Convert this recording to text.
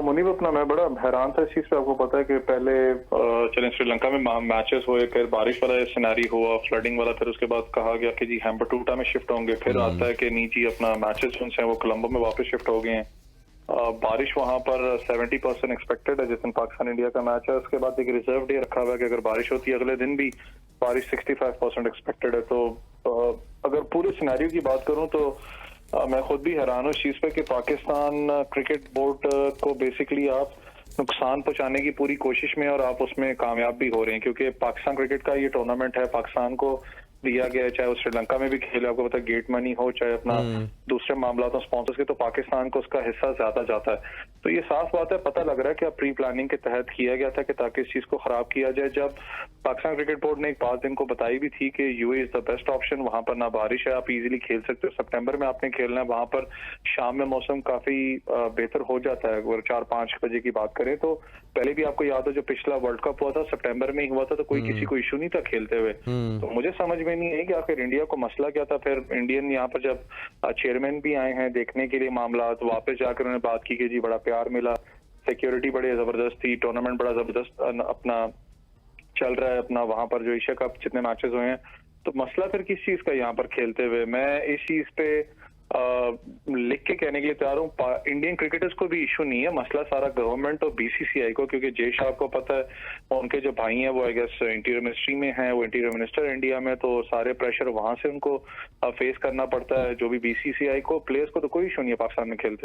मुनीब अपना मैं बड़ा हैरान था इस चीज पे। आपको पता है कि पहले चलें श्रीलंका में मैचेस हुए, फिर बारिश वाला सिनेरियो हुआ, फ्लडिंग वाला, फिर उसके बाद कहा गया कि जी हैम्बरटूटा में शिफ्ट होंगे, फिर आता है कि नहीं जी अपना मैचेस जो हैं वो कोलंबो में वापस शिफ्ट हो गए हैं। बारिश वहां पर 70% एक्सपेक्टेड है जिस दिन पाकिस्तान इंडिया का मैच है। उसके बाद एक रिजर्व डे रखा हुआ है कि अगर बारिश होती है अगले दिन भी बारिश 65% एक्सपेक्टेड है। तो अगर पूरे सिनेरियो की बात करूं तो मैं खुद भी हैरान हूँ इस चीज पे कि पाकिस्तान क्रिकेट बोर्ड को बेसिकली आप नुकसान पहुंचाने की पूरी कोशिश में और आप उसमें कामयाब भी हो रहे हैं, क्योंकि पाकिस्तान क्रिकेट का ये टूर्नामेंट है, पाकिस्तान को दिया गया है, चाहे वो श्रीलंका में भी खेले, आपको पता है गेट मनी हो, चाहे अपना दूसरे मामला हो स्पॉन्सर्स के, तो पाकिस्तान को उसका हिस्सा ज्यादा जाता है। तो ये साफ बात है, पता लग रहा है कि अब प्री प्लानिंग के तहत किया गया था कि ताकि इस चीज को खराब किया जाए। जब पाकिस्तान क्रिकेट बोर्ड ने एक 5 दिन को बताई भी थी कि UA is the best option, वहां पर ना बारिश है, आप इजीली खेल सकते हो, सितंबर में आपने खेलना है, वहां पर शाम में मौसम काफी बेहतर हो जाता है। अगर 4-5 बजे की बात करें तो पहले भी आपको याद हो जब पिछला वर्ल्ड कप हुआ था सितंबर में ही हुआ था, तो कोई किसी को इशू नहीं था खेलते हुए। तो मुझे समझ में नहीं है कि आखिर इंडिया को मसला क्या था। फिर इंडियन यहाँ पर जब चेयरमैन भी आए हैं देखने के लिए मामला, तो वापस जाकर उन्होंने बात की कि जी बड़ा प्यार मिला, सिक्योरिटी बड़ी जबरदस्त थी, टूर्नामेंट बड़ा जबरदस्त अपना चल रहा है, अपना वहां पर जो एशिया कप जितने मैचेस हुए हैं। तो मसला फिर किस चीज का यहाँ पर खेलते हुए, मैं इस चीज पे लिख के कहने के लिए तैयार हूँ, इंडियन क्रिकेटर्स को भी इशू नहीं है, मसला सारा गवर्नमेंट और बीसीसीआई को, क्योंकि जय शाह को पता है उनके जो भाई हैं वो आई गेस इंटीरियर मिनिस्ट्री में हैं, वो इंटीरियर मिनिस्टर इंडिया में, तो सारे प्रेशर वहां से उनको फेस करना पड़ता है। जो भी बीसीसीआई को, प्लेयर्स को तो कोई इशू नहीं है पाकिस्तान में खेलते।